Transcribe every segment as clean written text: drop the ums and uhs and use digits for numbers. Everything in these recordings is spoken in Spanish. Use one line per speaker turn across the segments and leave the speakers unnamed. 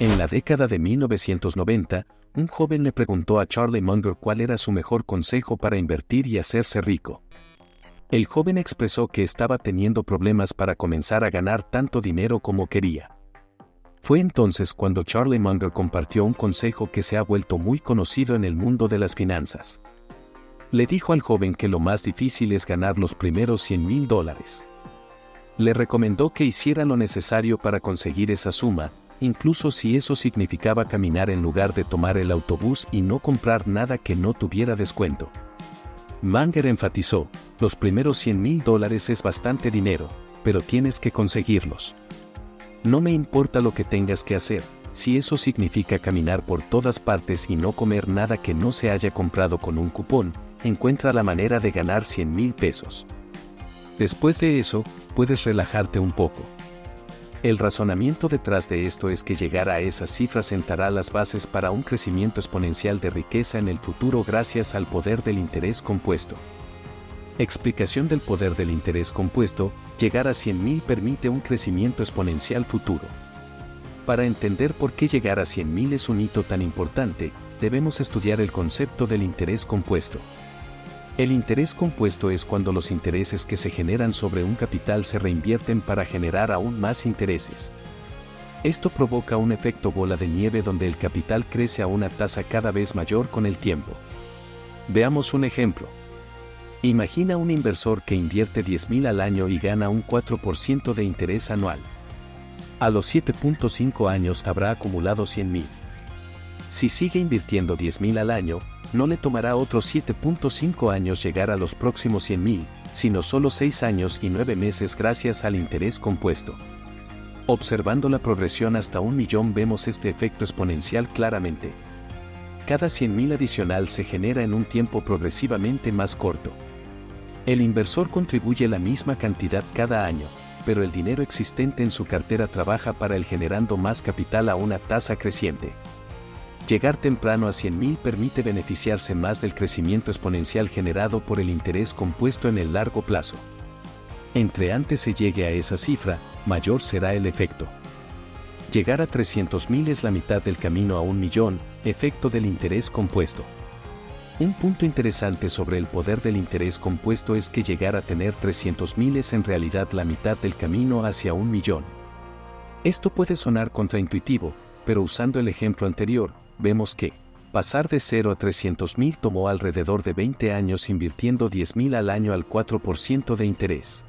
En la década de 1990, un joven le preguntó a Charlie Munger cuál era su mejor consejo para invertir y hacerse rico. El joven expresó que estaba teniendo problemas para comenzar a ganar tanto dinero como quería. Fue entonces cuando Charlie Munger compartió un consejo que se ha vuelto muy conocido en el mundo de las finanzas. Le dijo al joven que lo más difícil es ganar los primeros $100,000. Le recomendó que hiciera lo necesario para conseguir esa suma, incluso si eso significaba caminar en lugar de tomar el autobús y no comprar nada que no tuviera descuento. Munger enfatizó, los primeros $100,000 es bastante dinero, pero tienes que conseguirlos. No me importa lo que tengas que hacer, si eso significa caminar por todas partes y no comer nada que no se haya comprado con un cupón, encuentra la manera de ganar $100,000. Después de eso, puedes relajarte un poco. El razonamiento detrás de esto es que llegar a esas cifras sentará las bases para un crecimiento exponencial de riqueza en el futuro gracias al poder del interés compuesto. Explicación del poder del interés compuesto: llegar a 100,000 permite un crecimiento exponencial futuro. Para entender por qué llegar a 100,000 es un hito tan importante, debemos estudiar el concepto del interés compuesto. El interés compuesto es cuando los intereses que se generan sobre un capital se reinvierten para generar aún más intereses. Esto provoca un efecto bola de nieve donde el capital crece a una tasa cada vez mayor con el tiempo. Veamos un ejemplo. Imagina un inversor que invierte $10,000 al año y gana un 4% de interés anual. A los 7.5 años habrá acumulado $100,000. Si sigue invirtiendo $10,000 al año, no le tomará otros 7.5 años llegar a los próximos $100,000, sino solo 6 años y 9 meses gracias al interés compuesto. Observando la progresión hasta 1,000,000 vemos este efecto exponencial claramente. Cada 100,000 adicional se genera en un tiempo progresivamente más corto. El inversor contribuye la misma cantidad cada año, pero el dinero existente en su cartera trabaja para él generando más capital a una tasa creciente. Llegar temprano a 100,000 permite beneficiarse más del crecimiento exponencial generado por el interés compuesto en el largo plazo. Entre antes se llegue a esa cifra, mayor será el efecto. Llegar a 300,000 es la mitad del camino a 1,000,000, efecto del interés compuesto. Un punto interesante sobre el poder del interés compuesto es que llegar a tener 300,000 es en realidad la mitad del camino hacia 1,000,000. Esto puede sonar contraintuitivo, pero usando el ejemplo anterior, vemos que pasar de 0 a 300,000 tomó alrededor de 20 años invirtiendo $10,000 al año al 4% de interés.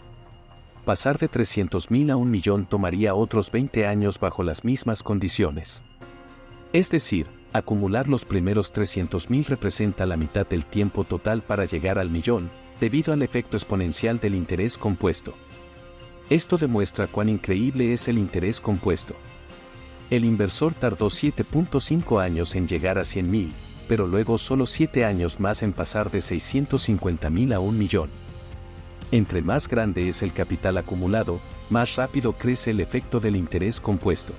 Pasar de 300,000 a 1,000,000 tomaría otros 20 años bajo las mismas condiciones. Es decir, acumular los primeros 300,000 representa la mitad del tiempo total para llegar al 1,000,000, debido al efecto exponencial del interés compuesto. Esto demuestra cuán increíble es el interés compuesto. El inversor tardó 7.5 años en llegar a 100,000, pero luego solo 7 años más en pasar de 650,000 a 1,000,000. Entre más grande es el capital acumulado, más rápido crece el efecto del interés compuesto.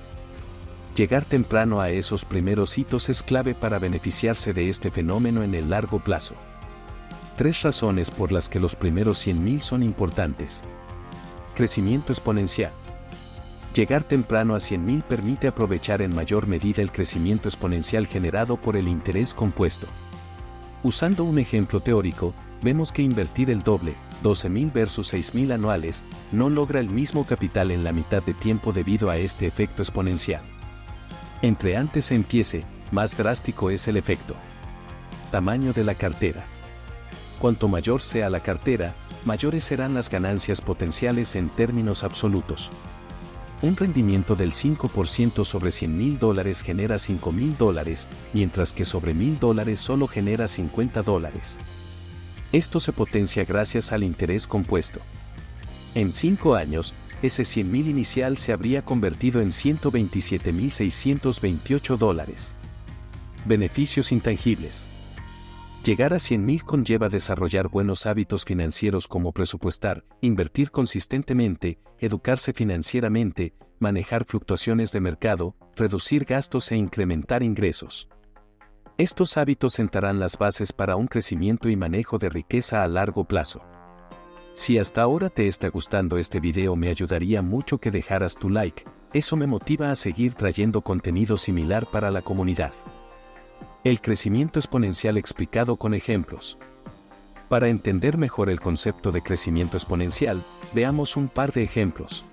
Llegar temprano a esos primeros hitos es clave para beneficiarse de este fenómeno en el largo plazo. 3 razones por las que los primeros 100,000 son importantes. Crecimiento exponencial. Llegar temprano a 100,000 permite aprovechar en mayor medida el crecimiento exponencial generado por el interés compuesto. Usando un ejemplo teórico, vemos que invertir el doble, 12,000 versus 6,000 anuales, no logra el mismo capital en la mitad de tiempo debido a este efecto exponencial. Entre antes se empiece, más drástico es el efecto. Tamaño de la cartera. Cuanto mayor sea la cartera, mayores serán las ganancias potenciales en términos absolutos. Un rendimiento del 5% sobre $100,000 genera $5,000, mientras que sobre $1,000 solo genera $50. Esto se potencia gracias al interés compuesto. En 5 años, ese 100,000 inicial se habría convertido en $127,628. Beneficios intangibles. Llegar a 100,000 conlleva desarrollar buenos hábitos financieros como presupuestar, invertir consistentemente, educarse financieramente, manejar fluctuaciones de mercado, reducir gastos e incrementar ingresos. Estos hábitos sentarán las bases para un crecimiento y manejo de riqueza a largo plazo. Si hasta ahora te está gustando este video, me ayudaría mucho que dejaras tu like, Eso me motiva a seguir trayendo contenido similar para la comunidad. El crecimiento exponencial explicado con ejemplos. Para entender mejor el concepto de crecimiento exponencial, veamos un par de ejemplos.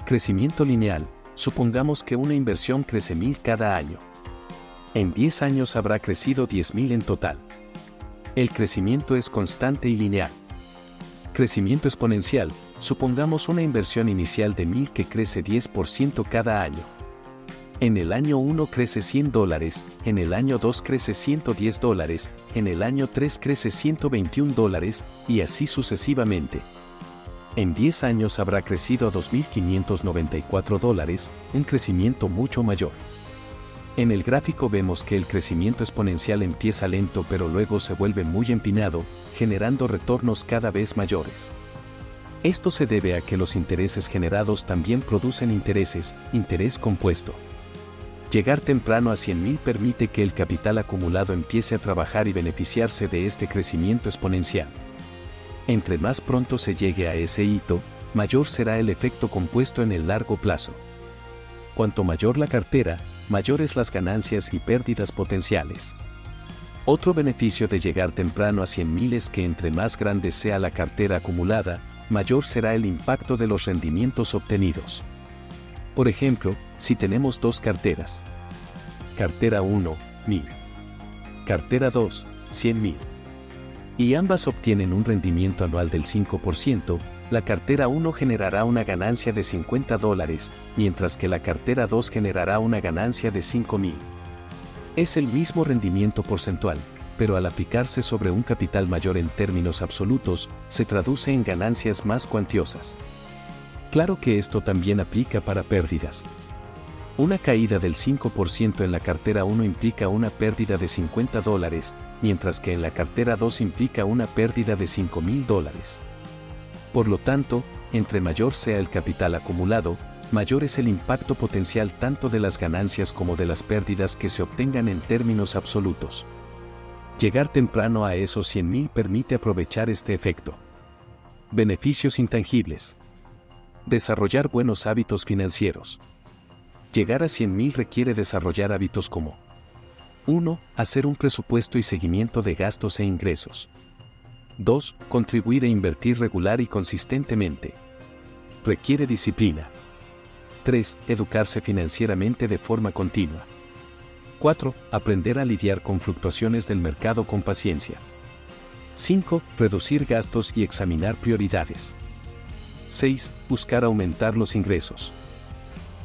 Crecimiento lineal. Supongamos que una inversión crece 1000 cada año. En 10 años habrá crecido 10.000 en total. El crecimiento es constante y lineal. Crecimiento exponencial. Supongamos una inversión inicial de 1000 que crece 10% cada año. En el año 1 crece $100, en el año 2 crece $110, en el año 3 crece $121 y así sucesivamente. En 10 años habrá crecido a $2.594, un crecimiento mucho mayor. En el gráfico vemos que el crecimiento exponencial empieza lento pero luego se vuelve muy empinado, generando retornos cada vez mayores. Esto se debe a que los intereses generados también producen interés compuesto. Llegar temprano a 100.000 permite que el capital acumulado empiece a trabajar y beneficiarse de este crecimiento exponencial. Entre más pronto se llegue a ese hito, mayor será el efecto compuesto en el largo plazo. Cuanto mayor la cartera, mayores las ganancias y pérdidas potenciales. Otro beneficio de llegar temprano a 100.000 es que entre más grande sea la cartera acumulada, mayor será el impacto de los rendimientos obtenidos. Por ejemplo, si tenemos dos carteras. Cartera 1, 1000. Cartera 2, 100.000. Y ambas obtienen un rendimiento anual del 5%, la cartera 1 generará una ganancia de $50, mientras que la cartera 2 generará una ganancia de 5.000. Es el mismo rendimiento porcentual, pero al aplicarse sobre un capital mayor en términos absolutos, se traduce en ganancias más cuantiosas. Claro que esto también aplica para pérdidas. Una caída del 5% en la cartera 1 implica una pérdida de $50, mientras que en la cartera 2 implica una pérdida de $5.000. Por lo tanto, entre mayor sea el capital acumulado, mayor es el impacto potencial tanto de las ganancias como de las pérdidas que se obtengan en términos absolutos. Llegar temprano a esos 100.000 permite aprovechar este efecto. Beneficios intangibles. Desarrollar buenos hábitos financieros. Llegar a 100.000 requiere desarrollar hábitos como 1. Hacer un presupuesto y seguimiento de gastos e ingresos. 2. Contribuir e invertir regular y consistentemente. Requiere disciplina. 3. Educarse financieramente de forma continua. 4. Aprender a lidiar con fluctuaciones del mercado con paciencia. 5. Reducir gastos y examinar prioridades. 6. Buscar aumentar los ingresos.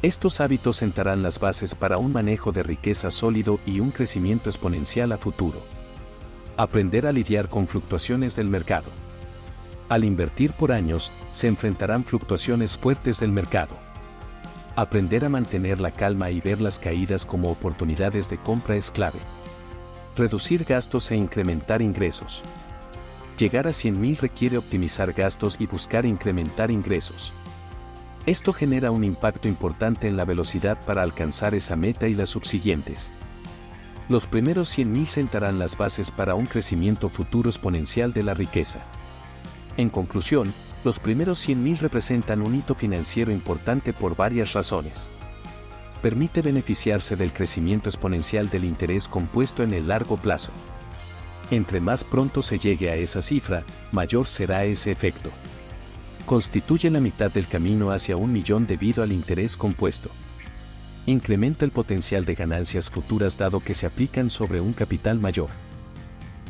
Estos hábitos sentarán las bases para un manejo de riqueza sólido y un crecimiento exponencial a futuro. Aprender a lidiar con fluctuaciones del mercado. Al invertir por años, se enfrentarán fluctuaciones fuertes del mercado. Aprender a mantener la calma y ver las caídas como oportunidades de compra es clave. Reducir gastos e incrementar ingresos. Llegar a 100.000 requiere optimizar gastos y buscar incrementar ingresos. Esto genera un impacto importante en la velocidad para alcanzar esa meta y las subsiguientes. Los primeros 100.000 sentarán las bases para un crecimiento futuro exponencial de la riqueza. En conclusión, los primeros 100.000 representan un hito financiero importante por varias razones. Permite beneficiarse del crecimiento exponencial del interés compuesto en el largo plazo. Entre más pronto se llegue a esa cifra, mayor será ese efecto. Constituye la mitad del camino hacia 1.000.000 debido al interés compuesto. Incrementa el potencial de ganancias futuras dado que se aplican sobre un capital mayor.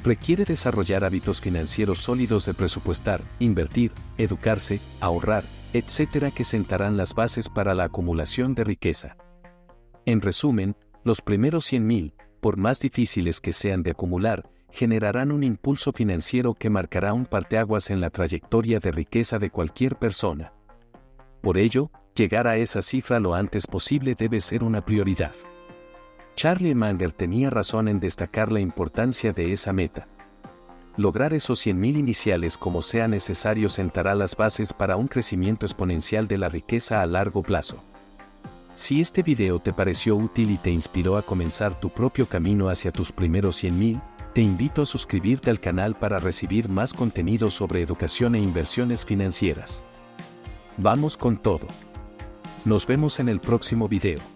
Requiere desarrollar hábitos financieros sólidos de presupuestar, invertir, educarse, ahorrar, etc. que sentarán las bases para la acumulación de riqueza. En resumen, los primeros 100.000, por más difíciles que sean de acumular, generarán un impulso financiero que marcará un parteaguas en la trayectoria de riqueza de cualquier persona. Por ello, llegar a esa cifra lo antes posible debe ser una prioridad. Charlie Munger tenía razón en destacar la importancia de esa meta. Lograr esos 100.000 iniciales como sea necesario sentará las bases para un crecimiento exponencial de la riqueza a largo plazo. Si este video te pareció útil y te inspiró a comenzar tu propio camino hacia tus primeros 100.000, te invito a suscribirte al canal para recibir más contenido sobre educación e inversiones financieras. ¡Vamos con todo! Nos vemos en el próximo video.